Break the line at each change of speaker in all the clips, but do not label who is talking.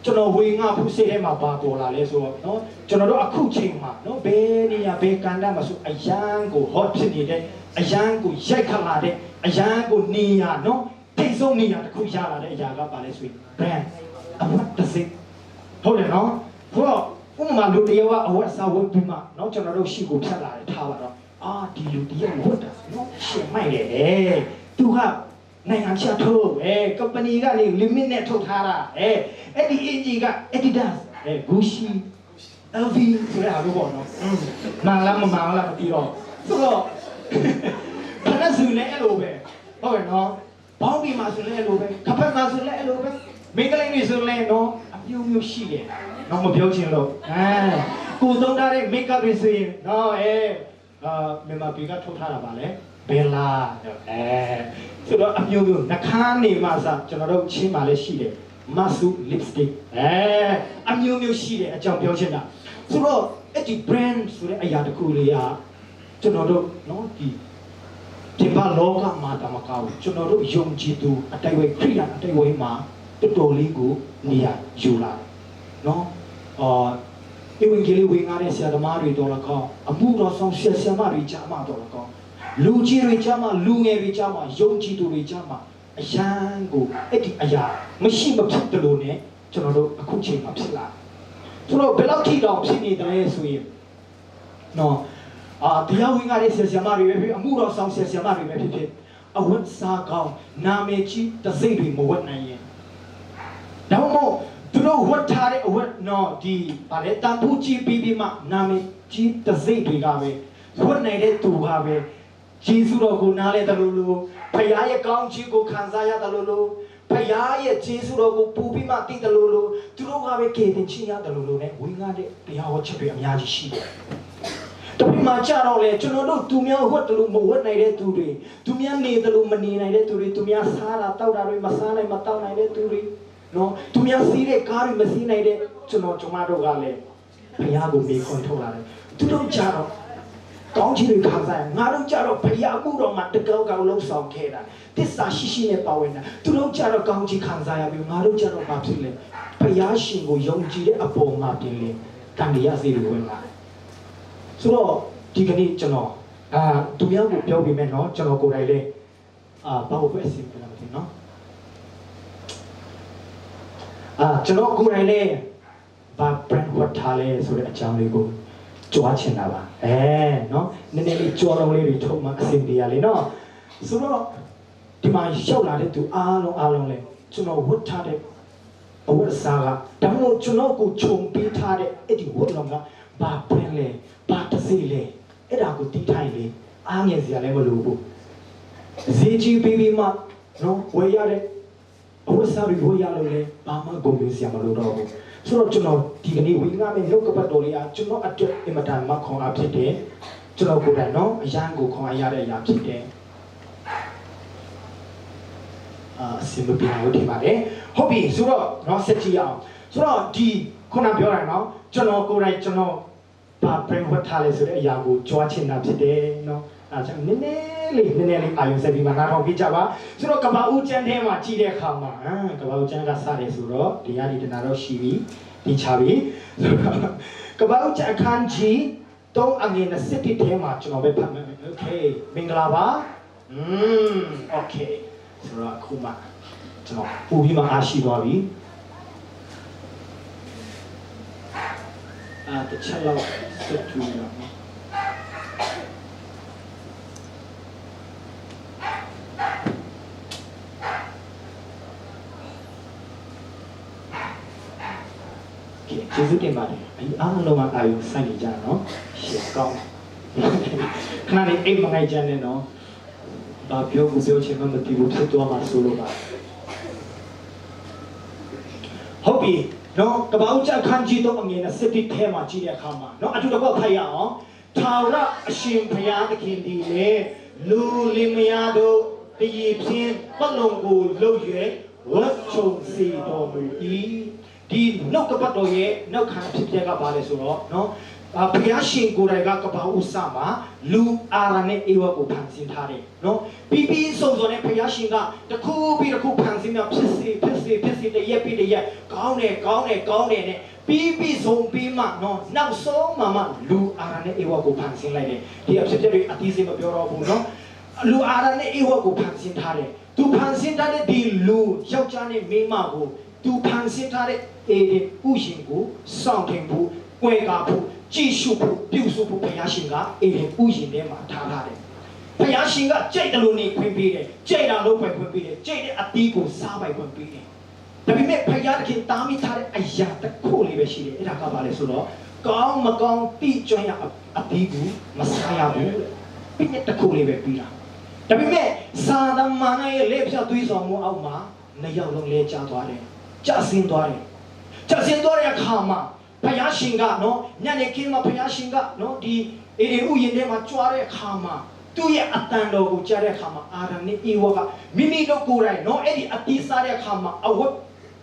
ကျွန်တော်ဝေငါဖူးစိတ်ထဲမှာပါပေါ်လာလဲဆိုတော့နော်ကျွန်တော်တို့အခုချိန်မှာနော်ဘယ်နေရာဘယ်ကဏ္ဍမှာဆိုအရန်ကို hot ဖြစ်နေတဲ့အရန်ကိုရိုက်ခတ်လာတဲ့အရန်ကိုနေရနော်တိတ်ဆုံးနေရတစ်ခုရလာတဲ့အရာကပါလဲဆိုရင် brand အဝတ်တစ်စိတ်ဟုတ်တယ်နော်ဘုရားဥပမာလူတယောက်ကအဝတ်စားဝတ်ပြီးမှနော်ကျွန်တော်တို့ရှိကိုဖြတ်လာတယ်ထားပါတော့အာဒီလူတယောက်ဝတ်တာနော်ရှင်မိုက်တယ်သူကနိုင်ငံခြားထုတ်company ကနေ limit နဲ့ထုတ်ထားတာအဲ့ဒီ AG က Adidas Gucci LV ဆိုတဲ့အားလို့ပေါ့နော်မှန်လားမမှန်လားမသိတော့ဆိုတော့ဘာလဲဆိုလဲအဲ့လိုပဲဟုတ်ရဲ့နော်ဘောင်းပြီးမှဆိုလဲအဲ့လိုပဲခပတ်မှဆိုလဲအဲ့လိုပဲမိန်းကလေးတွေဆိုလဲနော်အမျိုးမျိုးရှိတယ်နော်မပြောချင်လို့ကိုသုံးထားတဲ့ makeup တွေဆိုရင်နော်မြန်မာပြည်ကထုတ်ထားတာပါလေဘယ်လာဆိုတော့အမျိုးမျိုးနှခမ်းနေမှစကျွန်တော်တို့ချင်းမှလည်းရှိတယ်မဆူ lipstick အမျိုးမျိုးရှိတယ်အကြောင်းပြောချင်တာဆိုတော့အဲ့ဒီ brand ဆိုတဲ့အရာတစ်ခုလေးကကျွန်တော်တို့နော်ဒီဘာလောကမှာတမကောက်ကျွန်တော်တို့ယုံကြည်သူအတိုက်ဝဲခရိယာအတိုက်ဝဲမှာတော်တော်လေးကိုနေရာယူလာနော်ဧဝံဂေလိဝင်ငါတဲ့ဆရာသမားတွေတော်လကောအမှုတော်ဆောင်ဆရာမတွေကြားမှာတော်လကောလူကြီးတွေကြားမှာလူငယ်တွေကြားမှာယုံကြည်သူတွေကြားမှာအရန်ကိုအဲ့ဒီအရာမရှိမဖြစ်တယ်လို့ ਨੇ ကျွန်တော်တို့အခုချိန်မှာဖြစ်လာဆိုတော့ဘယ်လောက်ထိတောင်ဖြစ်နေတယ်ဆိုရင်နော်တရားဝင်ကတဲ့ဆရာမတွေပဲဖြစ်အမှုတော်ဆောင်ဆရာမတွေပဲဖြစ်အဝတ်စားကောင်းနာမည်ကြီးတစိမ့်တွေမဝတ်နိုင်ရင်ဒါမှမဟုတ်သူတို့ဝတ်ထားတဲ့အဝတ်နော်ဒီဗါလေတန်ဖိုးကြီးပြီးမှနာမည်ကြီးတစိမ့်တွေကပဲဝတ်နိုင်တဲ့သူကပဲယေရှုတော်ကိုနားလဲတယ်လို့ဖခင်ရဲ့ကောင်းချီးကိုခံစားရတယ်လို့ဖခင်ရဲ့ယေရှုတော်ကိုပူပြီးမှသိတယ်လို့သူတို့ကပဲကေတင်ချင်ရတယ်လို့နဲ့ဝင်ကားတဲ့တရားဟောချက်တွေအများကြီးရှိတယ်တပိမှာကြတော့လေကျွန်တော်တို့သူများဝတ်တယ်လို့မဝတ်နိုင်တဲ့သူတွေသူများနေတယ်လို့မနေနိုင်တဲ့သူတွေသူများစားတာတောက်တာတွေမစားနိုင်မတောက်နိုင်တဲ့သူတွေနော်သူများစီးတဲ့ကားတွေမစီးနိုင်တဲ့ကျွန်မတို့ကလည်းဖခင်ကိုမေးခွန်းထုတ်လာတယ်သူတို့ကြတော့ကောင်းချီးတွေခံစားရငါတို့ကြတော့ဖျားမှုတော်မှာတကောက်ကောက်လှုပ်ဆောင်ခဲ့တာတစ္ဆာရှိနဲ့ပါဝင်တာသူတို့ကြတော့ကောင်းချီးခံစားရပြီးငါတို့ကြတော့ဘာဖြစ်လဲဖျားရှင်ကိုယုံကြည်တဲ့အပေါ်မှာတင်လေတန်တရားစီတွေဝင်လာဆိုတော့ဒီကနေ့ကျွန်တော်သူများကိုပြောပြီးမယ်နော်ကျွန်တော်ကိုယ်တိုင်လေဘာလို့ပဲအစီအစဉ်လုပ်နေနော်ကျွန်တော်ကိုယ်တိုင်လေဘာ brand ဝတ်ထားလဲဆိုတဲ့အကြောင်းလေးကိုကြွားချင်တာပါနော်နည်းနည်းလေးကြွားလုံးလေးတွေထုတ်မှအဆင်ပြေရလေနော်ဆိုတော့ဒီမှာရောက်လာတဲ့သူအားလုံးလေကျွန်တော်ဝတ်ထားတဲ့အဝတ်အစားကဒါမှမဟုတ်ကျွန်တော်ကိုခြုံပေးထားတဲ့အဲ့ဒီဝတ်လုံးကဘာပရင်လဲဘာတစီလဲအဲ့ဒါကိုတီးထိုင်လေအားငယ်စရာလည်းမလိုဘူးဈေးကြီးပေးပြီးမှနော်ဝယ်ရတဲ့အဝတ်စားတွေဝယ်ရလို့လေဘာမှဂုဏ်ယူစရာမလိုတော့ဘူးဆိုတော့ကျွန်တော်ဒီကနေ့ဝိငါမဲ့လောက်ကပတ်တော်လေးအားကျွန်တော်အတွက်အင်မတန်မှခေါ်အားဖြစ်တယ်ကျွန်တော်ကိုယ်တိုင်နော်အရန်ကိုခေါ်အားရတဲ့အရာဖြစ်တယ်အစီမပြေလို့ထင်ပါတယ်ဟုတ်ပြီဆိုတော့နော်ဆက်ကြည့်အောင်ဆိုတော့ဒီခုနပြောတာနော်ကျွန်တော်ကိုယ်တိုင်ကျွန်တော်ဘာ brand ဝတ်ထားလဲဆိုတဲ့အရာကိုကြွားချင်တာဖြစ်တယ်နော်အဲဒါကြောင့်နည်းနည်းလေးအာရုံစိုက်ပြီးမှနားထောင်ပြကြပါဆိုတော့ကဘာဦးကျန်းထဲမှာကြည့်တဲ့အခါမှာကဘာဦးကျန်းကစတယ်ဆိုတော့ဒီဟာဒီတနာတော့ရှိပြီဒီချပြီကဘာဦးကျန်းအခန်းကြီး3အငယ်20ထဲမှာကျွန်တော်ပဲဖတ်မယ်โอเคမင်္ဂလာပါโอเคဆိုတော့အခုမှကျွန်တော်ပူပြီးမှအားရှိသွားပြီတချက်လောက်ဆက်ထူရအောင်ကျေးဇူးတင်ပါတယ်အားလုံးကအာရုံစိုက်နေကြနော်ရှေ့ကောင်းခဏလေးအိမ်မငိုက်ကြနဲ့နော်ဘာပြောချင်မှမသိဘူးဖြစ်သွားမှာဆိုလို့ပါဟုတ်ပြီနော်ကပောက်ချက်ခန်းကြီးတော့အငယ်နဲ့စစ်တီထဲမှာကြည့်တဲ့အခါမှာနော်အတူတကွဖိုက်ရအောင်ထာဝရအရှင်ဘုရားသခင်ဒီလေလူလင်မယားတို့တည်ဖြင်းပတ်လုံးကိုလှုပ်ရွယ်ဝတ်ချုံစီတော်မူ၏ဒီနှုတ်ကပတ်တော်ရဲ့နှုတ်ခမ်းဖြစ်တဲ့ကပါလဲဆိုတော့နော် ဘုရားရှင်ကိုယ်တိုင်ကကဘာဥစမှာလူအာရနဲ့အေဝါကိုဖန်ဆင်းထားတယ်နော်ပြီးပြီးဆုံးစုံနဲ့ဘုရားရှင်ကတခုပြီးတခုဖန်ဆင်းမြဖြစ်စေတရက်ပြီးတရက်ကောင်းတယ်နဲ့ပြီးပြီးဆုံးပြီးမှနော်နောက်ဆုံးမှလူအာရနဲ့အေဝါကိုဖန်ဆင်းလိုက်တယ်ဒီအဖြစ်တွေအသေးစိတ်မပြောတော့ဘူးနော်လူအာရနဲ့အေဝါကိုဖန်ဆင်းထားတယ်သူဖန်ဆင်းထားတဲ့ဒီလူယောက်ျားနဲ့မိန်းမကိုသူဖန်ဆင်းထားတဲ့အေဒီဥရှင်ကိုစောင့်ထင်ဖို့ကွယ်ကာဖို့ကြည့်ရှုဖို့ပြုစုဖို့ဘုရားရှင်ကအေဒီဥရှင်ထဲမှာထားတယ်ဘုရားရှင်ကကြိတ်တယ်လို့နေခွင့်ပေးတယ်ကြိတ်တာလို့ခွင့်ပေးတယ်ကြိတ်တဲ့အသီးကိုစားပိုင်ခွင့်ပေးတယ်ဒါပေမဲ့ဘုရားသခင်တားမိထားတဲ့အရာတစ်ခုလေးပဲရှိတယ်အဲ့ဒါကဘာလဲဆိုတော့ကောင်းမကောင်းတိကျွမ်းရအသီးကိုမစားရဘူးပြည့်တစ်ခုလေးပဲပြီးတာဒါပေမဲ့စာသမဏေရဲ့လက်ဖြတ်သွေးဆောင်မှုအောက်မှာနှစ်ယောက်လုံးလဲကျသွားတယ်ကျဆင်းသွားတဲ့အခါမှာဘုရားရှင်ကနော်ညနေခင်းမှာဘုရားရှင်ကနော်ဒီအေဒီဥယျာဉ်ထဲမှာကြွားတဲ့အခါမှာသူ့ရဲ့အတန်တော်ကိုကြားတဲ့အခါမှာအာရနဲ့အေဝါကမိမိတို့ကိုယ်တိုင်နော်အဲ့ဒီအတိစားတဲ့အခါမှာအဝတ်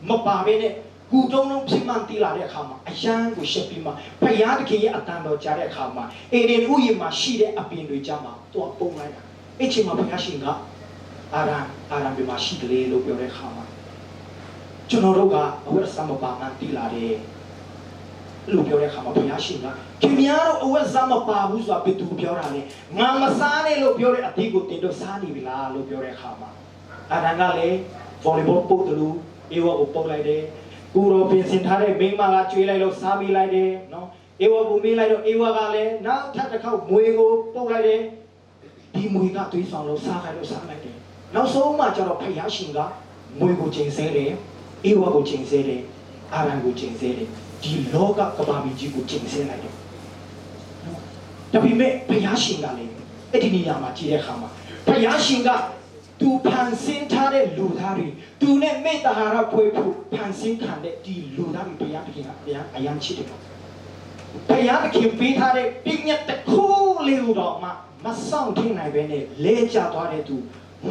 မပါဘဲနဲ့ကူတုံးလုံးဖြစ်မှန်တီးလာတဲ့အခါမှာအယံကိုရှက်ပြီးမှဘုရားသခင်ရဲ့အတန်တော်ကြားတဲ့အခါမှာအေဒီဥယျာဉ်မှာရှိတဲ့အပင်တွေကြားမှာသူကပုံလိုက်တာအဲ့ချိန်မှာဘုရားရှင်ကအာရဒီမှာရှိတယ်လို့ပြောတဲ့အခါမှာကျွန်တော်တို့ကအဝတ်စားမပါမှန်တီးလာတယ်လို့ပြောတဲ့အခါမှာဘုရားရှင်ကခင်ဗျားတို့အဝတ်စားမပါဘူးဆိုတာဘယ်သူပြောတာလဲငါမစားနဲ့လို့ပြောတဲ့အသီးကိုတင်တော့စားနေပြီလားလို့ပြောတဲ့အခါမှာအာရန်ကလည်းဗော်လီဘောပုတ်တယ်လို့အေဝါကိုပုတ်လိုက်တယ်ကိုရောပြင်ဆင်ထားတဲ့မိန်းမကကျွေးလိုက်လို့စားမိလိုက်တယ်နော်အေဝါကိုမေးလိုက်တော့အေဝါကလည်းနောက်ထပ်တစ်ခေါက်မွေကိုပုတ်လိုက်တယ်ဒီမွေကသွေးဆောင်လို့စားခိုင်းလို့စားလိုက်တယ်နောက်ဆုံးမှကျတော့ဘုရားရှင်ကမွေကိုချိန်ဆဲတယ်အေဝါကိုချိန်ဆဲတယ်အာရန်ကိုချိန်ဆဲတယ်ဒီလောကကဘာမီကြီးကိုချိန်ဆလိုက်တယ်။ဒါပေမဲ့ဘုရားရှင်ကလည်းအဲ့ဒီနေရာမှာကြည့်တဲ့အခါမှာဘုရားရှင်ကသူဖန်ဆင်းထားတဲ့လူသားတွေသူနဲ့မေတ္တာဟာရဖွဲ့ဖို့ဖန်ဆင်းခံတဲ့ဒီလူသားတွေဘုရားသခင်ကအယံချစ်တယ်။ဘုရားသခင်ပေးထားတဲ့ပညာတစ်ခုလေးတော့မှမဆောင်ထင်းနိုင်ပဲနဲ့လဲကျသွားတဲ့သူ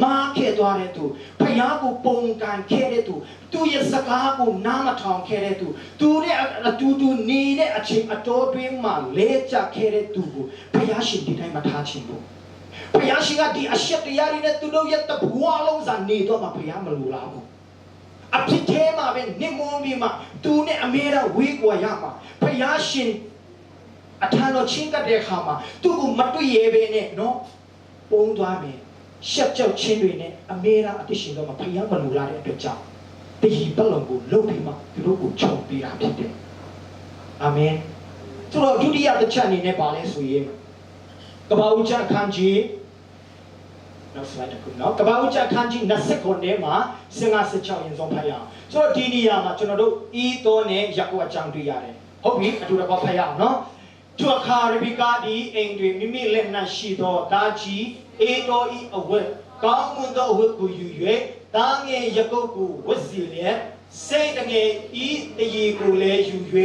မားခဲ့သွားတဲ့သူဘုရားကိုပုံကန်ခဲ့တဲ့သူသူရဲ့စကားကိုနားမထောင်ခဲ့တဲ့သူသူနဲ့အတူတူနေတဲ့အချိန်အတော်တွင်းမှာလဲကျခဲ့တဲ့သူကိုဘုရားရှင်ဒီတိုင်းမထားချင်ဘူးဘုရားရှင်ကဒီအရှက်တရားတွေနဲ့သူတို့ရဲ့တဘွားလုံးစာနေတော့မှဘုရားမလိုလားဘူးအဖြစ်သေးမှာပဲနေမွန်ပြီးမှသူနဲ့အမေရာဝေးကွာရမှာဘုရားရှင်အထံတော်ချင်းကတဲ့အခါမှာသူ့ကိုမတွေ့ရပဲနဲ့နော်ပုံသွားမယ်ရှက်ကြောက်ချင်းတွေနဲ့အမေရာအတရှင်တော့မဖျားမလိုလားတဲ့အတွက်ကြောင့်တည်ပလုံကိုလှုပ်ပြီးမှသူတို့ကိုခြုံပေးတာဖြစ်တယ်အာမင်ဆိုတော့ဒုတိယတစ်ချက်အနေနဲ့ပါလဲဆိုရင်ကပ္ပဦးကျမ်းခန်းကြီးနောက် slide တစ်ခုနော်ကပ္ပဦးကျမ်းခန်းကြီး29ထဲမှာ56ရင်ဆုံးဖတ်ရအောင်ဆိုတော့ဒီနေရာမှာကျွန်တော်တို့ဤတော်နဲ့ရက်ကွက်အကြောင်းတွေ့ရတယ်ဟုတ်ပြီအတူတကွဖတ်ရအောင်နော်သူအခါရဘီကာဒီအိမ်တွေမိမိလက်၌ရှိသောဒါကြီးအေတော်ဤအဝတ်ကောင်းမွန်သောအဝတ်ကိုယူ၍တာငယ်ရကုတ်ကိုဝတ်စီလျက်စိတ်တငယ်ဤတရေကိုလည်းယူ၍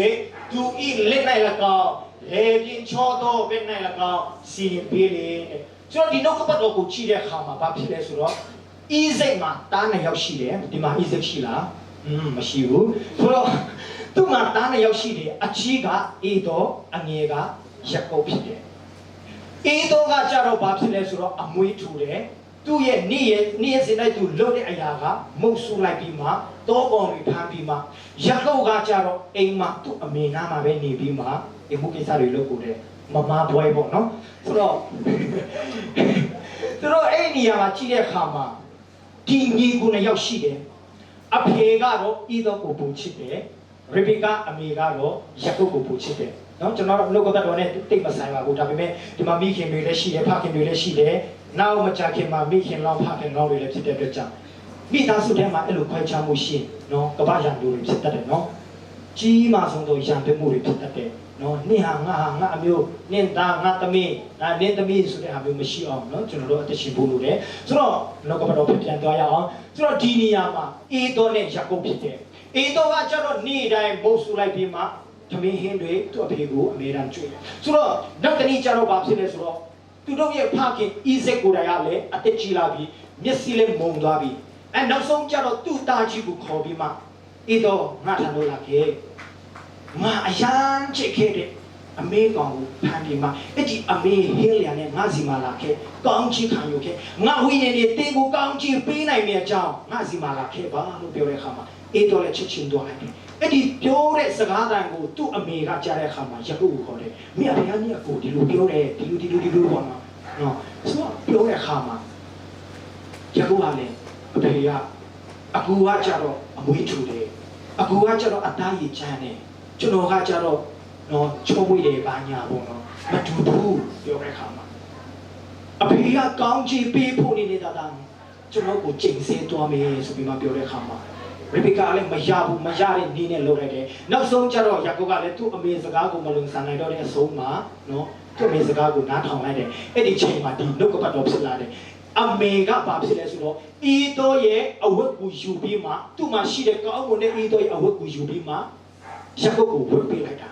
သူဤလက်၌၎င်းလေပြင်းချောသောဘက်၌၎င်းစီပေးလေဆိုတော့ဒီနောက်ကပတ်တော်ကိုကြည့်တဲ့အခါမှာဘာဖြစ်လဲဆိုတော့ဤစိတ်မှာတားနှစ်ယောက်ရှိတယ်ဒီမှာဤစိတ်ရှိလားမရှိဘူးဆိုတော့သူ့မှာတားနှစ်ယောက်ရှိတယ်အကြီးကအေတော်အငယ်ကရက်ကုတ်ဖြစ်တယ်အေတော်ကကြတော့ဘာဖြစ်လဲဆိုတော့အမွေးထူတယ်သူ့ရဲ့နေ့ရက်စင်လိုက်သူလုပ်တဲ့အရာကမုတ်ဆူလိုက်ပြီးမှတောကောင်တွေဖမ်းပြီးမှရက်ကုတ်ကကြတော့အိမ်မှာသူ့အမေနားမှာပဲနေပြီးမှဒီမှုကိစ္စတွေလုပ်ကိုတယ်မမဘွဲပေါ့နော်ဆိုတော့အဲ့နေရာမှာကြည့်တဲ့အခါမှာဒီညီကိုနှစ်ယောက်ရှိတယ်အဖေကတော့ဤတော်ကိုပုံချစ်တယ်ရေဘီကာအမေကတော့ရက်ကုတ်ကိုပုံချစ်တယ်နော်ကျွန်တော်တို့လောကသတ္တဝါနဲ့တိတ်မဆိုင်ပါဘူးဒါပေမဲ့ဒီမှာမိခင်တွေလည်းရှိတယ်ဖခင်တွေလည်းရှိတယ်နောက်မကြခင်မှာမိခင်လောင်းဖခင်လောင်းတွေလည်းဖြစ်တဲ့အတွက်ကြောင့်မိသားစုထဲမှာအဲ့လိုခွဲခြားမှုရှိနော်ကပ္ပရံတွေဖြစ်တတ်တယ်နော်ကြီးမားဆုံးသောရံသွင်းမှုတွေဖြစ်တတ်တယ်နော်နင့်ဟာငါအမျိုးနင့်သားငါသမီးနင့်သမီးဆိုတဲ့ဟာမျိုးမရှိအောင်နော်ကျွန်တော်တို့အသက်ရှင်ဖို့လိုတယ်ဆိုတော့လောကပတော်ပြန်သွားရအောင်ဆိုတော့ဒီနေရာမှာအေတော်နဲ့ယာကုပ်ဖြစ်တယ်အေတော်ကကျတော့နေ့တိုင်းမုတ်ဆူလိုက်ပြီးမှသမီးဟင်းတွေသူ့အဖေကိုအမေရန်ကျွေးဆိုတော့နောက်တနေ့ကျတော့ဘာဖြစ်လဲဆိုတော့သူတို့ရဲ့ဖခင်ဣဇက်ကိုယ်တိုင်ကလည်းအသက်ကြီးလာပြီးမျက်စိလည်းမုံသွားပြီးနောက်ဆုံးကျတော့သူ့သားကြီးကိုခေါ်ပြီးမှအေတော်ငါထံလို့လာခဲ့ငါအယမ်းချစ်ခဲ့တဲ့ အမေကောင်ကိုဖန်ပြီးမှအဲ့ဒီအမေဟင်းလျာနဲ့ငါစီမာလာခဲ့ကောင်းချီးခံယူခဲ့ငါဝိညာဉ်တွေတင်းကိုကောင်းချီးပေးနိုင်တဲ့အကြောင်းငါစီမာလာခဲ့ပါလို့ပြောတဲ့အခါမှာအေးတော်လည်းချက်ချင်းသွားလိုက်တယ်အဲ့ဒီပြောတဲ့စကားတန်ကိုသူ့အမေကကြားတဲ့အခါမှာယကုကိုခေါ်တယ်မင်းအဖေကမင်းအကိုဒီလိုပြောတယ်ဒီလိုပေါ့နော်ဆိုတော့ပြောတဲ့အခါမှာယကုကလည်းအဖေကအကူကကြတော့အမွေးထူတယ်အကူကကြတော့အသားရည်ချမ်းတယ်ကျွန်တော်ကကြတော့နော်ချိုးဝေးတယ်ဘာညာပေါ့နော်မတူဘူးပြောတဲ့အခါမှာအဖေကကောင်းချီးပေးဖို့နေတာတောင်ကျွန်တော်ကိုချိန်ဆသွားမယ်ဆိုပြီးမှပြောတဲ့အခါမှာရေဘီကာလည်းမရဘူးမရတဲ့နည်းနဲ့လုပ်လိုက်တယ်နောက်ဆုံးကျတော့ယာကုပ်ကလည်းသူ့အမေစကားကိုမလုံဆန်နိုင်တော့တဲ့အဆုံးမှာနော်သူ့အမေစကားကိုနားထောင်လိုက်တယ်အဲ့ဒီချိန်မှာဒီနှုတ်ကပတ်တော်ဖြစ်လာတယ်အမေကဘာဖြစ်လဲဆိုတော့ဤတော်ရဲ့အဝတ်ကိုယူပြီးမှသူ့မှာရှိတဲ့ကောင်းမွန်တဲ့ဤတော်ရဲ့အဝတ်ကိုယူပြီးမှယာကုပ်ကိုဝတ်ပေးလိုက်တာ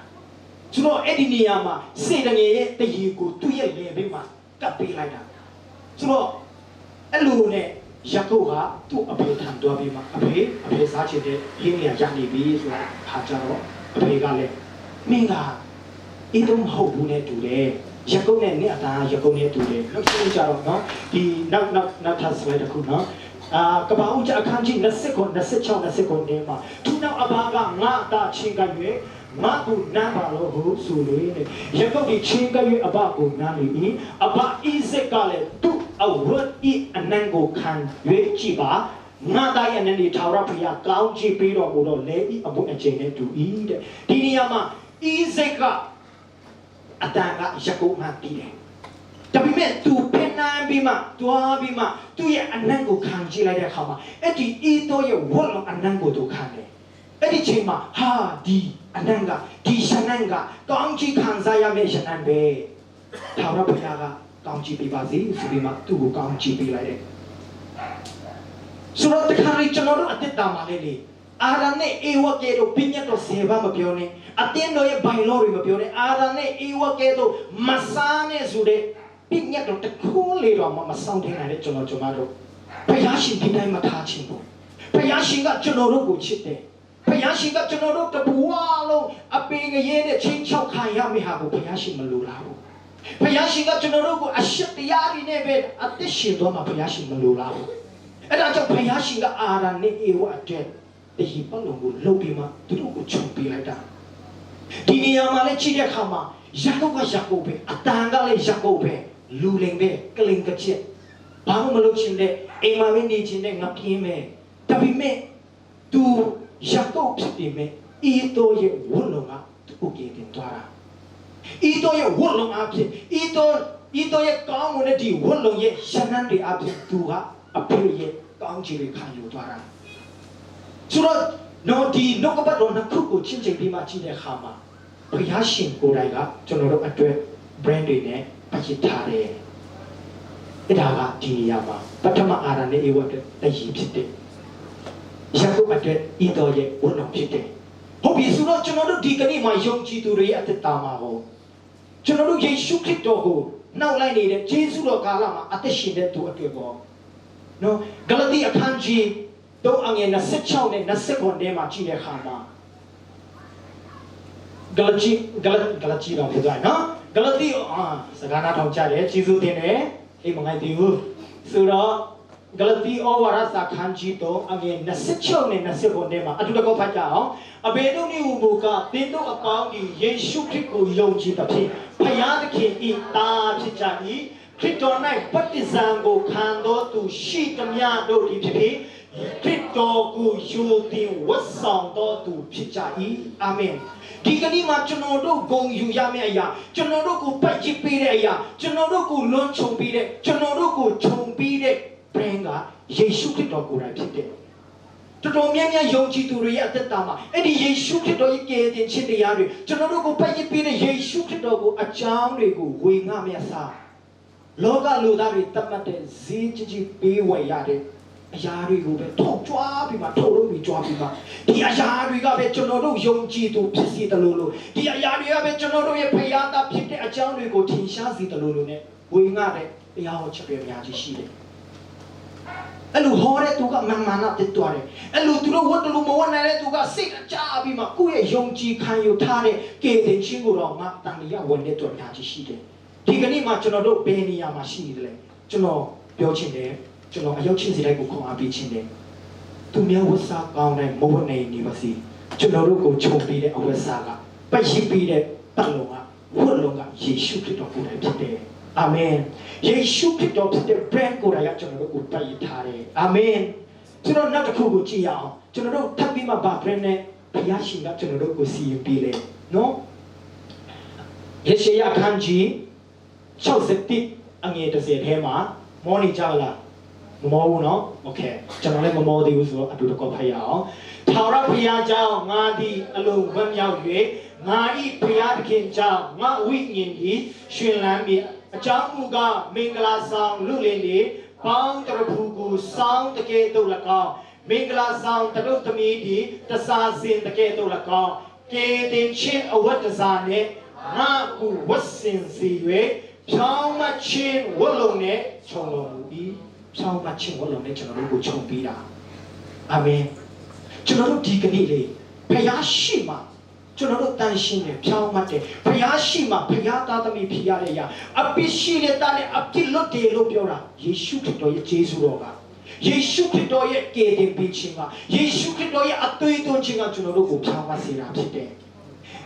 ဆိုတော့အဲ့ဒီနေရာမှာစေတငယ်ရဲ့တရေကိုသူ့ရဲ့လေဘေးမှာကပ်ပေးလိုက်တာဆိုတော့အဲ့လိုနဲ့ယာကုပ်ကသူ့အဖေထံသွားပြီးမှအဖေစားချင်တဲ့ဟင်းလျာရနေပြီဆိုတာခါကြတော့အဖေကလည်းမင်းကဤတော့မဟုတ်ဘူးနဲ့တူတယ်ယာကုပ်နဲ့နေအသားယာကုပ်နဲ့တူတယ်နောက်ဆုံးကြတော့နော်ဒီနောက်ထပ်စလိုက်တစ်ခုနော်ကပ္ပဦးကျအခန်းကြီး29 26 29ထဲမှာသူနောက်အဘာကငါအသားချင်းကရွေးငါကိုနမ်းပါလို့ဟုတ်ဆိုလေယာကုပ်ဒီချင်းကရွေးအဘကိုနမ်းလေအဘဣဇက်ကလည်းသူအဝတ်ဤအနံကိုခံရွေးကြည့်ပါငါသားရဲ့နည်းဒီထာဝရဘုရားကောင်းချီးပေးတော်မူတော့လေဤအဖို့အချိန်နဲ့တူဤတဲ့ဒီနေရာမှာဣဇက်ကအတန်ကယာကုပ်မှပြီးတယ်ဒါပေမဲ့သူဖင်နိုင်ပြီးမှတွားပြီးမှသူ့ရဲ့အနံကိုခံကြည့်လိုက်တဲ့အခါမှာအဲ့ဒီဤတော်ရဲ့ဝတ်လုံးအနံကိုသူခံတယ်အဲ့ဒီချိန်မှာဟာဒီအနံကဒီရှနံကကောင်းချီးခံစားရမယ့်ရှနံပဲထာဝရဘုရားကကောင်းချီးပေးပါစေဆိုပြီးမှသူ့ကိုကောင်းချီးပေးလိုက်တယ်ဆိုတော့တခါလေကျွန်တော်တို့အသက်တာမှာလေအာရနဲ့အေဝကဲတို့ပြညတ်တော့ဆေဘာမပြောနဲ့အတင်းတို့ရဲ့ဘိုင်လောတွေမပြောနဲ့အာရနဲ့အေဝကဲတို့မဆားနဲ့ဆိုတဲ့ပြညတ်တော့တခိုးလေးတော့မဆောင်ထင်းနိုင်တဲ့ကျွန်တော်တို့ဘုရားရှင်ဒီတိုင်းမထားခြင်းဘူးဘုရားရှင်ကကျွန်တော်တို့ကိုချစ်တယ်ဘုရားရှင်ကကျွန်တော်တို့တဘဝလုံးအပင်ငရဲနဲ့ချင်းချောက်ခံရမယ့်ဟာကိုဘုရားရှင်မလိုလားဘူးဘုရားရှင်ကကျွန်တော်တို့ကိုအရှက်တရားတွေနဲ့ပဲအသက်ရှင်သွားမှာဘုရားရှင်မလိုလားဘူးအဲ့ဒါကြောင့်ဘုရားရှင်ကအာရနဲ့အေဝအတွက်ဒီပတ်လုံးကိုလှုပ်ပြီးမှသူတို့ကိုခြုံပေးလိုက်တာဒီနေရာမှာလည်းကြည့်တဲ့အခါမှာယာကုပ်ကယာကုပ်ပဲအတန်ကလည်းယာကုပ်ပဲလူလိမ်ပဲကလင်ကချစ်ဘာမှမလုပ်ချင်တဲ့အိမ်မှာမနေချင်တဲ့ငါပြင်းမယ်ဒါပေမဲ့သူယာကုပ်ဖြစ်နေမယ်ဤတော်ရဲ့ဝတ်လုံးကသူ့ကိုကြင်သွားတာဤတော်ရဲ့ဝတ်လုံးအဖြစ်ဤတော်ရဲ့ကောင်းမွန်တဲ့ဒီဝတ်လုံးရဲ့ရှနန်းတွေအဖြစ်သူကအဖေရဲ့ကောင်းချီးတွေခံယူသွားတာဆိုတော့နော်ဒီနှုတ်ကပတ်တော်နှစ်ခုကိုချင်းချင်းပြီးမှကြည့်တဲ့အခါမှာဘုရားရှင်ကိုယ်တိုင်ကကျွန်တော်တို့အတွက် brand တွေနဲ့ပတ်သက်ထားတယ်အဲ့ဒါကဒီနေရာမှာပထမအာရနဲ့ဧဝတ်တဲ့တည်ဖြစ်တယ်ယာကုပ်အတွက်ဤတော်ရဲ့ဝတ်တော်ဖြစ်တယ်ဟုတ်ပြီဆိုတော့ကျွန်တော်တို့ဒီကနေ့မှာယုံကြည်သူတွေရဲ့အသက်တာမှာဟောကျွန်တော်တို့ယေရှုခရစ်တော်ကိုနောက်လိုက်နေတဲ့ယေရှုတော်ကာလမှာအသက်ရှင်တဲ့သူအတွက်ပေါ့နော်ဂလာတိအခန်းကြီး3 အငယ်26နဲ့29ထဲမှာကြည့်တဲ့အခါမှာဂလာတိတော့ဖြစ်သွားနော်ဂလာတိစကားနာထောင်ကြတယ်ကျေးဇူးတင်တယ်အိမ်မငိုက်သေးဘူးဆိုတော့ဂလာတိဩဝါဒစာခန်းကြီး3အငယ်26နဲ့29ထဲမှာအတူတကောဖတ်ကြအောင်အဘယ်တို့နည်းဟူမူကားသင်တို့အပေါင်းဒီယေရှုခရစ်ကိုယုံကြည်သဖြင့်ဘုရားသခင်၏သားဖြစ်ကြ၏ခရစ်တော်၌ပဋိဇံကိုခံတော်သူရှိသမျှတို့သည်ဖြစ်ဖြစ်ခရစ်တော်ကိုယူသည်ဝတ်ဆောင်တော်သူဖြစ်ကြ၏အာမင်ဒီကနေ့မှာကျွန်တော်တို့ဂုဏ်ယူရမယ့်အရာကျွန်တော်တို့ကိုပတ်ချစ်ပေးတဲ့အရာကျွန်တော်တို့ကိုလွန်ခြုံပေးတဲ့ကျွန်တော်တို့ကိုခြုံပေးတဲ့ brand ကယေရှုခရစ်တော်ကိုယ်တိုင်ဖြစ်တယ်တော်တော်များများယုံကြည်သူတွေရဲ့အသက်တာမှာအဲ့ဒီယေရှုခရစ်တော်ရဲ့ကယ်တင်ခြင်းတရားတွေကျွန်တော်တို့ကိုပတ်ချစ်ပေးတဲ့ယေရှုခရစ်တော်ကိုအကြောင်းတွေကိုဝေငှမြတ်စားလောကလူသားတွေတတ်မှတ်တဲ့ဈေးကြီးပေးဝယ်ရတဲ့အရာတွေကိုပဲထုတ်ကြွားပြီးမှထုတ်လို့ပြီးကြွားပြီးမှဒီအရာတွေကပဲကျွန်တော်တို့ယုံကြည်သူဖြစ်စေတယ်လို့ဒီအရာတွေကပဲကျွန်တော်တို့ရဲ့ဖယားသားဖြစ်တဲ့အကြောင်းတွေကိုထင်ရှားစေတယ်လို့နဲ့ဝေငှတဲ့တရားဟောချက်တွေအများကြီးရှိတယ် အဲ့လိုဟောတဲ့သူကမမှန်တာတက်သွားတယ်အဲ့လိုသူတို့ဝတ်တယ်လို့မဝတ်နိုင်တဲ့သူကစိတ်အကြပြီးမှကိုယ့်ရဲ့ယုံကြည်ခံယူထားတဲ့ကယ်တင်ခြင်းကိုတော့ငါတန်တရားဝင်တဲ့တော်များကြီးရှိတယ်ဒီကနေ့မှကျွန်တော်တို့ဘယ်နေရာမှာရှိနေတယ်လဲကျွန်တော်ပြောချင်တယ်ကျွန်တော်အရောက်ချင်းစီတိုင်းကိုခွန်အားပေးခြင်းတယ်သူများဝတ်စားကောင်းတဲ့မဝတ်နိုင်နေပါစေကျွန်တော်တို့ကိုချုပ်ပေးတဲ့အဝတ်စားကပတ်ရှိပေးတဲ့ပတ်လုံးကဝတ်လုံးကယေရှုခရစ်တော်ကိုယ်တိုင်ဖြစ်တယ်အာမင်ယေရှုခရစ်တော်ဖြစ်တဲ့ brand ကိုယ်တိုင်ကကျွန်တော်တို့ကိုပတ်ရထားတယ်အာမင်ကျွန်တော်နောက်တစ်ခုကိုကြည့်ရအောင်ကျွန်တော်တို့ထပ်ပြီးမှဗာ brand နဲ့ဘုရားရှင်ကကျွန်တော်တို့ကိုစီရင်ပေးတယ်နော်ယေရှုအခန်းကြီး61အငယ်30ထဲမှာမောနေကြလားမမောဘူးနော်โอเคကျွန်တော်လည်းမမောသေးဘူးဆိုတော့အတူတကွဖတ်ရအောင်ထာဝရဘုရားကြောင့်ငါသည်အလုံးဝမ်းမြောက်၍ငါ၏ဘုရားသခင်ကြောင့်ငါဝိညာဉ်သည်ရှင်လန်းမည်အကြောင်းမူကားမင်္ဂလာဆောင်လူလင်တွေပေါင်းတရဖူကိုစောင်းတကယ်တို့၎င်းမင်္ဂလာဆောင်တတို့သမီးသည်တစားစင်တကယ်တို့၎င်းကေတင်ချင်းအဝတ်တစားနှင့်ငါကိုဝတ်စင်စီ၍ဖြောင်းမချင်းဝတ်လုံးနဲ့ခြုံတော်မူ၏ဖြောင်းမချင်းဝတ်လုံးနဲ့ကျွန်တော်တို့ကိုခြုံပေးတာအာမင်ကျွန်တော်တို့ဒီကနေ့လေးဘုရားရှိမှကျွန်တော်တို့တန်ရှင်းတယ်ဖြောင်းမှတ်တယ်ဘုရားရှိမှဘုရားသားသမီးဖြစ်ရတဲ့အရာအပြစ်ရှိတဲ့တာနဲ့အပြစ်လွတ်တယ်လို့ပြောတာယေရှုခရစ်တော်ရဲ့ဂျေဇုတော်ကယေရှုခရစ်တော်ရဲ့ကယ်တင်ပေးခြင်းကယေရှုခရစ်တော်ရဲ့အသွေးသွင်းခြင်းကကျွန်တော်တို့ကိုဖြောင်းမှတ်စေတာဖြစ်တယ်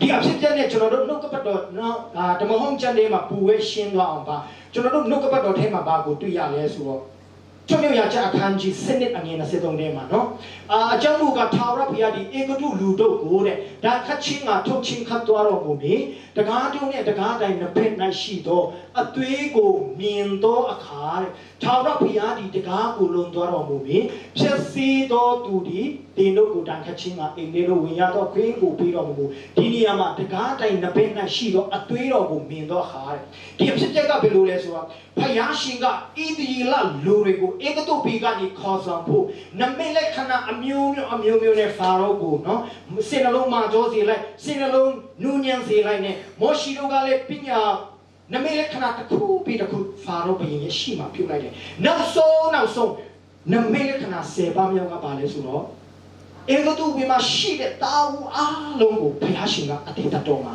ဒီအဖြစ်တဲ့နဲ့ကျွန်တော်တို့နှုတ်ကပတ်တော်နော်ဓမ္မဟောင်းကျမ်းထဲမှာပူဝဲရှင်းသွားအောင်ပါကျွန်တော်တို့နှုတ်ကပတ်တော်ထဲမှာဘာကိုတွေ့ရလဲဆိုတော့ကျွန်တော်ရချအခန်းကြီး7အငယ်23ထဲမှာနော်အကြောင်းမူကထာဝရဘုရားဒီဧကတုလူတို့ကိုတဲ့ဒါခတ်ချင်းကထုတ်ချင်းခတ်သွားတော်မူပြီးတကားတုံးနဲ့တကားတိုင်းနှစ်ဖက်၌ရှိသောအသွေးကိုမြင်သောအခါတဲ့ထာဝရဘုရားဒီတကားကိုလွန်သွားတော်မူပြီးဖြစ်စီသောသူဒီတင်တို့ကိုတန်ခတ်ချင်းကအိမ်လေးတို့ဝင်ရသောခွေးကိုပြီးတော်မူဒီနေရာမှာတကားတိုင်းနှစ်ဖက်၌ရှိသောအသွေးတော်ကိုမြင်သောအခါတဲ့ဒီအဖြစ်ချက်ကဘယ်လိုလဲဆိုတော့ဘုရားရှင်ကဣသရေလလူတွေကိုဧကတုပြည်ကနေခေါ်ဆောင်ဖို့နမိတ်လက္ခဏာအမျိုးမျိုးနဲ့ဖာရောကိုနော်စင်နှလုံးမှာကြောစေလိုက်စင်နှလုံးနူးညံ့စေလိုက်နဲ့မောရှိတို့ကလည်းပညာနမိတ်လက္ခဏာတစ်ခုပြီးတစ်ခုဖာရောဘုရင်ရဲ့ရှိမှပြုတ်လိုက်တယ်နောက်ဆုံးနမိတ်လက္ခဏာ10ပါးမြောက်ကပါလဲဆိုတော့ဧကတုပြည်မှာရှိတဲ့တာဝူအားလုံးကိုဘုရားရှင်ကအတိတ်တော်မှာ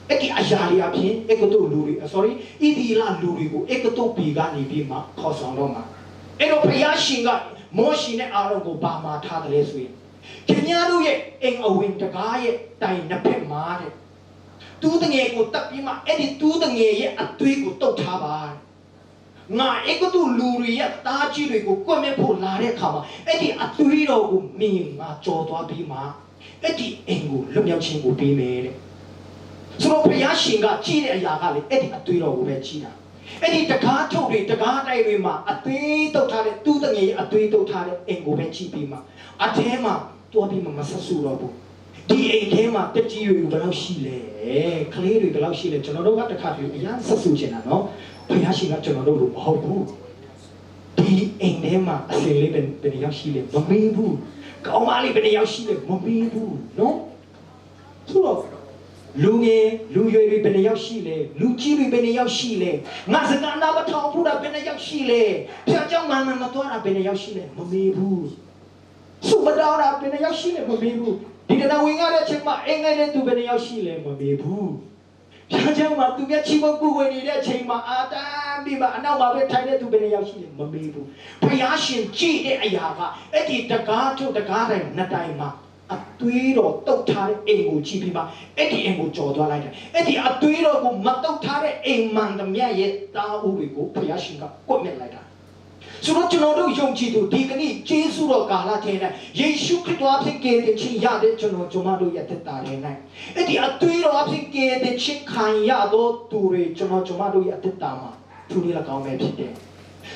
အဲ့ဒီအရာတွေအပြင်ဧကတုလူတွေ sorry ဣသီလလူတွေကိုဧကတုပြည်ကနေပြီးမှခေါ်ဆောင်တော့မှာအဲ့တော့ဘုရားရှင်ကမောရှိနဲ့အာရုံကိုဘာမှထားတယ်လဲဆိုရင်ခင်ဗျားတို့ရဲ့အိမ်အဝင်တကားရဲ့တိုင်နှစ်ဖက်မှာတဲ့တူးတငယ်ကိုတပ်ပြီးမှအဲ့ဒီတူးတငယ်ရဲ့အသွေးကိုတုတ်ထားပါငါဧကတုလူတွေရဲ့တားကြီးတွေကိုကွက်မဲ့ဖို့လာတဲ့အခါမှာအဲ့ဒီအသွေးတော်ကိုမြင်ငါကြော်သွားပြီးမှအဲ့ဒီအိမ်ကိုလွတ်မြောက်ခြင်းကိုပေးမယ်တဲ့ဆိုတော့ဘုရားရှင်ကကြီးတဲ့အရာကလေအဲ့ဒီအသွေးတော်ကိုပဲကြီးတာအဲ့ဒီတကားထုတ်တွေတကားတိုက်တွေမှာအသွေးတုတ်ထားတဲ့တူးတငယ်ရဲ့အသွေးတုတ်ထားတဲ့အိမ်ကိုပဲကြီးပြီးမှအထဲမှာတွားပြီးမှမဆက်ဆူတော့ဘူးဒီအိမ်ထဲမှာတက်ကြီးတွေဘယ်လောက်ရှိလဲကလေးတွေဘယ်လောက်ရှိလဲကျွန်တော်တို့ကတစ်ခါတည်းအရင်ဆက်ဆူချင်တာနော်ဘုရားရှင်ကကျွန်တော်တို့လိုမဟုတ်ဘူးဒီအိမ်ထဲမှာအစင်လေးဘယ်နှစ်ယောက်ရှိလဲမမေးဘူးကောင်းမလေးဘယ်နှစ်ယောက်ရှိလဲမမေးဘူးနော်ဆိုတော့လူငယ်လူရွယ်တွေဘယ်နှယောက်ရှိလဲလူကြီးတွေဘယ်နှယောက်ရှိလဲငါစကားနာမထောင်ဖို့တာဘယ်နှယောက်ရှိလဲဖျက်ကြောင်းမှန်မသွားတာဘယ်နှယောက်ရှိလဲမမေးဘူးစုမတော်တာဘယ်နှယောက်ရှိလဲမမေးဘူးဒီတနဝင်ရတဲ့အချိန်မှာအင်္ဂလိပ်နဲ့သူဘယ်နှယောက်ရှိလဲမမေးဘူးဖျက်ကြောင်းမှာသူမျက်ချီမပူဝင်နေတဲ့အချိန်မှာအာတန်ပြီးမှအနောက်မှာပဲထိုင်တဲ့သူဘယ်နှယောက်ရှိလဲမမေးဘူးဘုရားရှင်ကြည့်တဲ့အရာကအဲ့ဒီတကားထုတ်တကားတိုင်းနှစ်တိုင်းမှာအသွေးတော်တုတ်ထားတဲ့အိမ်ကိုကြည့်ပြီးမှအဲ့ဒီအိမ်ကိုကြော်သွားလိုက်တယ်အဲ့ဒီအသွေးတော်ကိုမတုတ်ထားတဲ့အိမ်မှန်သမျှရဲ့တာအုပ်တွေကိုဘုရားရှင်ကကွပ်မြက်လိုက်တာဆိုတော့ကျွန်တော်တို့ယုံကြည်သူဒီကနေ့ဂျေဇုတော်ကာလထဲ၌ယေရှုခရစ်တော်အဖြစ်ကယ်တင်ခြင်းရတဲ့ကျွန်တော်တို့ရဲ့သက်တာထဲ၌အဲ့ဒီအသွေးတော်အဖြစ်ကယ်တင်ခြင်းခံရသောသူတွေကျွန်တော်တို့ရဲ့သက်တာမှာသူတွေလည်းကောင်းပဲဖြစ်တယ်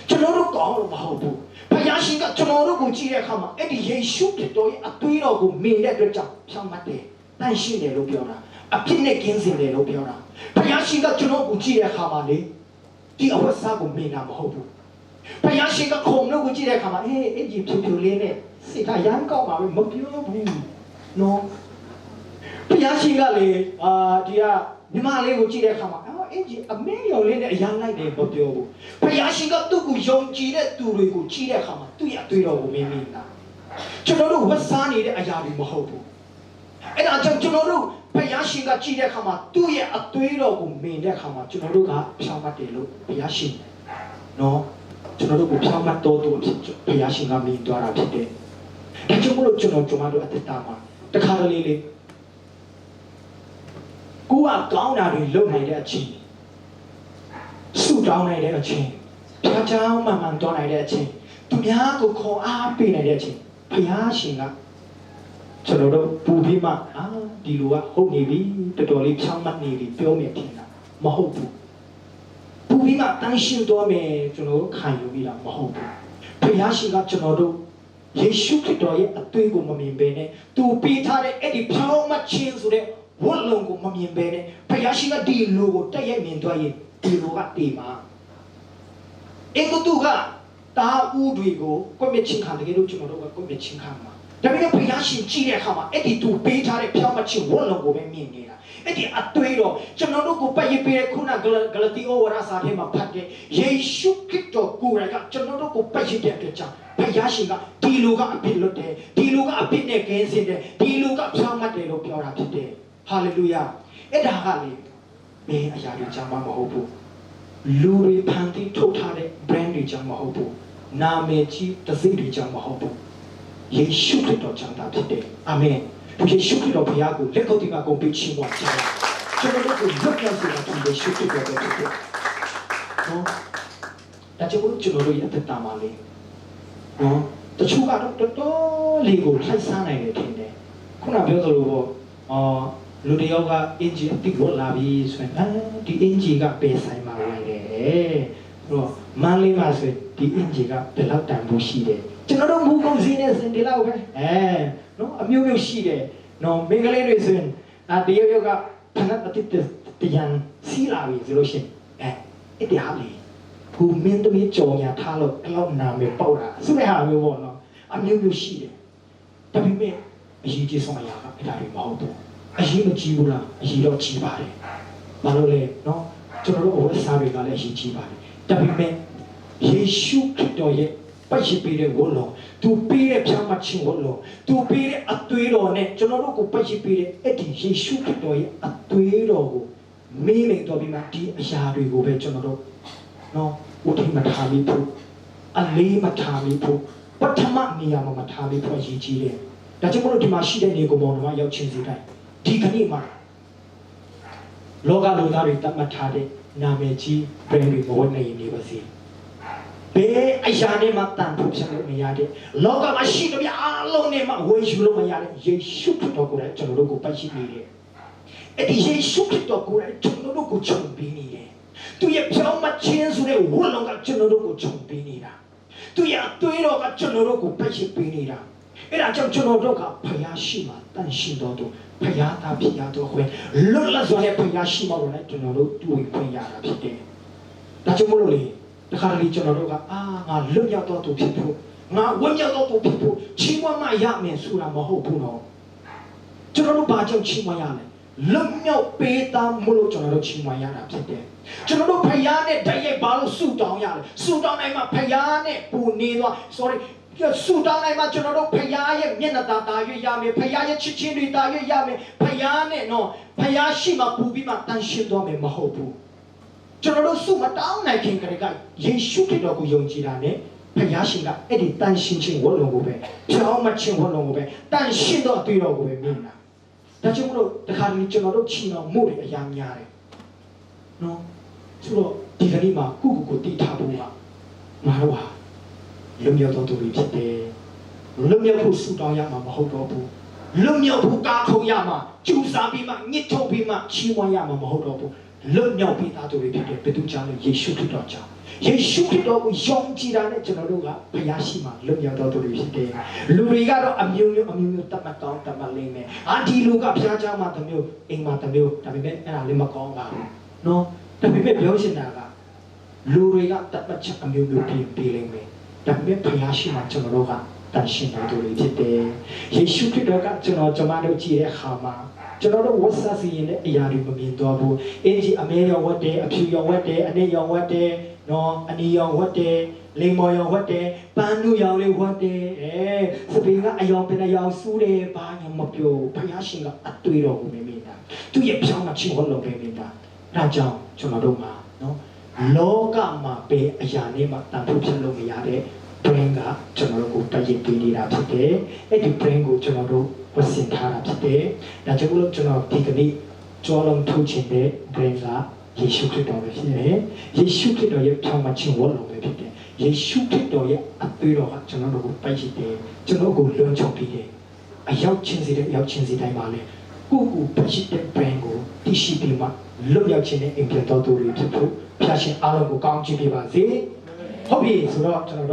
ကျွန်တော်တို့ကောင်းလို့မဟုတ်ဘူးဘုရားရှင်ကကျွန်တော်တို့ကိုကြည့်တဲ့အခါမှာအဲ့ဒီယေရှုခရစ်တော်ရဲ့အသွေးတော်ကိုမြင်တဲ့အတွက်ကြောင့်ဖြောင်းမှတ်တယ်တန်ရှင်းတယ်လို့ပြောတာအဖြစ်နဲ့ကင်းစင်တယ်လို့ပြောတာဘုရားရှင်ကကျွန်တော်ကိုကြည့်တဲ့အခါမှာလေဒီအဝတ်စားကိုမြင်တာမဟုတ်ဘူးဘုရားရှင်ကခုံလို့ကိုကြည့်တဲ့အခါမှာအေးအကြီးဖြူဖြူလေးနဲ့စိတ်ကရမ်းကောက်ပါပဲမပြောဘူးနော်ဘုရားရှင်ကလေဒီက ညီမလေးကိုကြည့်တဲ့အခါမှာအင်ဂျီအမင်းရော်လေးနဲ့အရာလိုက်တယ်ပြောဘူးဖယားရှင်ကသူ့ကိုယုံကြည်တဲ့သူတွေကိုကြည့်တဲ့အခါမှာသူ့ရဲ့အသွေးတော်ကိုမင်းမိလားကျွန်တော်တို့ဝတ်စားနေတဲ့အရာတွေမဟုတ်ဘူးအဲ့ဒါကြောင့်ကျွန်တော်တို့ဖယားရှင်ကကြည့်တဲ့အခါမှာသူ့ရဲ့အသွေးတော်ကိုမင်းတဲ့အခါမှာကျွန်တော်တို့ကဖြောင်းမှတ်တယ်လို့ဖယားရှင်နော်ကျွန်တော်တို့ကိုဖြောင်းမှတ်တော်သူအဖြစ်ဖယားရှင်ကမင်းသွားတာဖြစ်တယ်ဒါကြောင့်မလို့ကျွန်တော်တို့အသက်တာမှာတခါတလေလေးကိုကကောင်းတာတွေလုပ်နိုင်တဲ့အချိန်ဆုတောင်းနိုင်တဲ့အချိန်ဖျားချောင်းမှန်မှန်တောင်းနိုင်တဲ့အချိန်သူများကိုခေါ်အားပေးနိုင်တဲ့အချိန်ဖျားရှင်ကကျွန်တော်တို့ပူပြီးမှဒီလိုကဟုတ်နေပြီတော်တော်လေးဖြောင်းမှတ်နေပြီပြောမိတယ်လားမဟုတ်ဘူးပူပြီးမှတန်းရှင်းသွားမယ်ကျွန်တော်တို့ခံယူပြီးတာမဟုတ်ဘူးဖျားရှင်ကကျွန်တော်တို့ယေရှုခရစ်တော်ရဲ့အသွေးကိုမမြင်ဘဲနဲ့သူပေးထားတဲ့အဲ့ဒီဖြောင်းမှတ်ခြင်းဆိုတဲ့ဝတ်လုံကိုမမြင်ဘဲနဲ့ဖယားရှိကဒီလူကိုတက်ရိုက်မြင်သွားရင်ဒီလူကတေမှာအင်္ဂတုကတာဦးတွေကိုကွက်မြချင်းခံတကယ်လို့ကျွန်တော်တို့ကကွက်မြချင်းခံမှာဒါပေမဲ့ဖယားရှင်ကြည့်တဲ့အခါမှာအဲ့ဒီသူပေးထားတဲ့ဖြောင်းမချင်းဝတ်လုံကိုပဲမြင်နေတာအဲ့ဒီအသွေးတော်ကျွန်တော်တို့ကိုပတ်ရပေးတဲ့ခုနဂလတိဩဝါဒစာထဲမှာဖတ်တဲ့ယေရှုခရစ်တော်ကိုယ်တိုင်ကကျွန်တော်တို့ကိုပတ်ရတဲ့အတွက်ကြောင့်ဖယားရှင်ကဒီလူကအပြစ်လွတ်တယ်ဒီလူကအပြစ်နဲ့ကင်းစင်တယ်ဒီလူကဖြောင်းမတ်တယ်လို့ပြောတာဖြစ်တယ်ဟာလေလုယာအဲ့ဒါကလေမင်းအရာတွေကြောင့်မဟုတ်ဘူးလူတွေဖန်တီးထုတ်ထားတဲ့ brand တွေကြောင့်မဟုတ်ဘူးနာမည်ကြီးတစိမ့်တွေကြောင့်မဟုတ်ဘူးယေရှုခရစ်တော်ကြောင့်သာဖြစ်တယ်အာမင်ယေရှုခရစ်တော်ဘုရားကိုလက်ခုပ်တီးမှာကုန်ပြီးချီးမွမ်းကြပါကျွန်တော်တို့ကိုလွတ်မြောက်စေတာဒီယေရှုခရစ်တော်ပဲဖြစ်တယ်နော်ဒါကြောင့်ကျွန်တော်တို့ရဲ့အသက်တာမှာလေနော်တချို့ကတော့တော်တော်လေးကိုလှိုက်စားနိုင်တယ်ထင်တယ်ခုနပြောသလိုပေါ့လူတယောက်ကအင်ဂျီအတိတ်ကိုလာပြီးဆိုရင်ဒီအင်ဂျီကပဲဆိုင်မှာဝင်တယ်အဲ့တော့မန်းလေးမှာဆိုဒီအင်ဂျီကဘယ်လောက်တန်ဖို့ရှိတယ်ကျွန်တော်တို့မူကုန်စင်းနေစင်ဒီလောက်ပဲနော်အမျိုးမျိုးရှိတယ်နော်မင်္ဂလေးတွေဆိုရင်တယောက်ကဖနတ်အတိတ်တရန်စီလာပြီဆိုလို့ရှိရင်အဲ့ဒီဟာလေးဘူမင်းတို့ကြော်ညာထားလို့အဲ့လောက်နာမည်ပေါက်တာဆိုတဲ့ဟာမျိုးပေါ့နော်အမျိုးမျိုးရှိတယ်ဒါပေမဲ့အရေးကြီးဆုံးအရာကအဲ့ဒါတွေမဟုတ်ဘူးအရေးမကြီးဘူးလားအရေးတော့ကြီးပါတယ်ဘာလို့လဲနော်ကျွန်တော်တို့အဝတ်စားတွေကလည်းအရေးကြီးပါတယ်ဒါပေမဲ့ယေရှုခရစ်တော်ရဲ့ပတ်ရှိပေးတဲ့ဝတ်လုံးသူပေးတဲ့ဖြောင်းမခြင်းဝတ်လုံးသူပေးတဲ့အသွေးတော်နဲ့ကျွန်တော်တို့ကိုပတ်ရှိပေးတဲ့အဲ့ဒီယေရှုခရစ်တော်ရဲ့အသွေးတော်ကိုမေးမိတော်ပြီးမှဒီအရာတွေကိုပဲကျွန်တော်တို့နော်ဥထိမထားမိဖို့အလေးမထားမိဖို့ပထမနေရာမှာမထားမိဖို့ရည်ကြီးတယ်ဒါကြောင့်မလို့ဒီမှာရှိတဲ့နေကိုပေါ်တော့ရောက်ချင်းစီတိုင်းဒီကနေ့မှာလောကလူသားတွေတတ်မှတ်ထားတဲ့နာမည်ကြီးဘယ်လိုမဝတ်နိုင်နေပါစေဘယ်အရာနဲ့မှတန်ဖို့ဖြစ်လို့မရတဲ့လောကမှာရှိတဲ့အားလုံးနဲ့မှဝေယူလို့မရတဲ့ယေရှုခရစ်တော်ကိုလည်းကျွန်တော်တို့ကိုပတ်ရှိနေတယ်အဲ့ဒီယေရှုခရစ်တော်ကိုလည်းကျွန်တော်တို့ကိုခြုံပေးနေတယ်သူရဲ့ဖြောင်းမခြင်းဆိုတဲ့ဝတ်လုံးကကျွန်တော်တို့ကိုခြုံပေးနေတာသူရဲ့အသွေးတော်ကကျွန်တော်တို့ကိုပတ်ရှိပေးနေတာအဲ့ဒါကြောင့်ကျွန်တော်တို့ကဖယားရှိမှတန်ရှင်းတော်သူဖယားသားဖြစ်ရတော့ခွင့်လွတ်လပ်စွာနဲ့ဖယားရှိမှလို့လည်းကျွန်တော်တို့တွေ့ခွင့်ရတာဖြစ်တယ်။ဒါကြောင့်မို့လို့လေတခါတလေကျွန်တော်တို့ကငါလွတ်မြောက်တော်သူဖြစ်ဖို့ငါဝတ်မြောက်တော်သူဖြစ်ဖို့ချီးမွမ်းမှရမယ်ဆိုတာမဟုတ်ဘူးနော်။ကျွန်တော်တို့ဘာကြောင့်ချီးမွမ်းရလဲ။လွတ်မြောက်ပေးသားမလို့ကျွန်တော်တို့ချီးမွမ်းရတာဖြစ်တယ်။ကျွန်တော်တို့ဖယားနဲ့တိုက်ရိုက်ဘာလို့ဆုတောင်းရလဲ။ဆုတောင်းနိုင်မှဖယားနဲ့ပူနေသွား sorryဆူတောင်းနိုင်မှာကျွန်တော်တို့ဖယားရဲ့မျက်နှာသာတာရွေ့ရမယ်ဖယားရဲ့ချစ်ချင်းတွေတာရွေ့ရမယ်ဖယားနဲ့နော်ဖယားရှိမှပူပြီးမှတန်ရှင်းသွားမယ်မဟုတ်ဘူးကျွန်တော်တို့ဆုမတောင်းနိုင်ခင်ကတည်းကယေရှုခရစ်တော်ကိုယုံကြည်တာနဲ့ဖယားရှင်ကအဲ့ဒီတန်ရှင်းခြင်းဝတ်လုံကိုပဲဖြောင်းမခြင်းဝတ်လုံကိုပဲတန်ရှင်းတော့အတွေ့တော်ကိုပဲမြင်တာဒါကြောင့်မလို့တခါတလေကျွန်တော်တို့ချီအောင်မှုတွေအများများတယ်နော်ဆိုတော့ဒီကနေ့မှာကိုတည်ထားဖို့ကငါတို့ဟာလွတ်မြောက်တော်သူတွေဖြစ်တယ်လွတ်မြောက်ဖို့ဆုတောင်းရမှာမဟုတ်တော့ဘူးလွတ်မြောက်ဖို့ကားခုံရမှာကျူစာပြီးမှညှစ်ထုတ်ပြီးမှချီးမွမ်းရမှာမဟုတ်တော့ဘူးလွတ်မြောက်ပြီးသားသူတွေဖြစ်တယ်ဘယ်သူကြောင့်လဲယေရှုခရစ်တော်ကြောင့်ယေရှုခရစ်တော်ကိုယုံကြည်တာနဲ့ကျွန်တော်တို့ကဘုရားရှိမှလွတ်မြောက်တော်သူတွေဖြစ်တယ်လူတွေကတော့အမျိုးမျိုးတတ်မှတ်ကောင်းတတ်မှတ်လိမ့်မယ်ဒီလူကဘုရားကြောင့်မှတစ်မျိုးအိမ်မှာတစ်မျိုးဒါပေမဲ့အဲ့ဒါလည်းမကောင်းပါဘူးနော်ဒါပေမဲ့ပြောချင်တာကလူတွေကတတ်မှတ်ချက်အမျိုးမျိုးပြီးလိမ့်မယ်ဒါပေမဲ့ဘုရားရှိမှကျွန်တော်တို့ကတန်ရှင်းတော်သူတွေဖြစ်တယ်ယေရှုခရစ်တော်ကကျွန်တော်တို့ကြည့်တဲ့အခါမှာ ကျွန်တော်တို့ဝတ်စားစီရင်တဲ့အရာတွေမမြင်တော့ဘူးအင်ဂျီအမဲရောဝတ်တယ်အဖြူရောဝတ်တယ်အနစ်ရောဝတ်တယ်နော်အနီရောဝတ်တယ်လိမ်မော်ရောဝတ်တယ်ပန်းနုရောလေးဝတ်တယ်စပင်ကအယောင်ပင်အယောင်စူးတယ်ဘာမှမပြောဘုရားရှင်ကအတွေ့တော်ကိုမိတာသူရဲ့ဖြောင်းမှချင်းဟောလို့ပဲမိတာဒါကြောင့်ကျွန်တော်တို့မှာနော်လောကမှာပဲအရာနဲ့မှတန်ဖိုးဖြစ်လို့မရတဲ့ brain ကကျွန်တော်တို့ကိုတည်ရည်ပေးနေတာဖြစ်တယ်အဲ့ဒီ brain ကိုကျွန်တော်တို့ဝတ်ဆင်ထားတာဖြစ်တယ်ဒါကြောင့်မို့လို့ကျွန်တော်ဒီကနေ့ကြောလုံးထုတ်ခြင်းတဲ့ brain ကယေရှုခရစ်တော်ပဲဖြစ်တယ်ယေရှုခရစ်တော်ရဲ့ဖြောင်းမှချင်းဝတ်လို့ပဲဖြစ်တယ်ယေရှုခရစ်တော်ရဲ့အသွေးတော်ကကျွန်တော်တို့ကိုတိုက်ရှိတယ်ကျွန်တော်ကိုလွှမ်းခြုံပြီးတယ်အရောက်ချင်းစီတဲ့ရောက်ချင်းစီတိုင်းပါလေကိုကိုပတ်ရှိတဲ့ brain ကိုတရှိပြီးမှလွတ်ရောက်ခြင်းနဲ့အိမ်ပြန်တော်သူတွေဖြစ်ဖို့ဖျားရှင်အားလုံးကိုကောင်းချီးပေးပါစေဟုတ်ပြီဆိုတော့ကျွန်တော်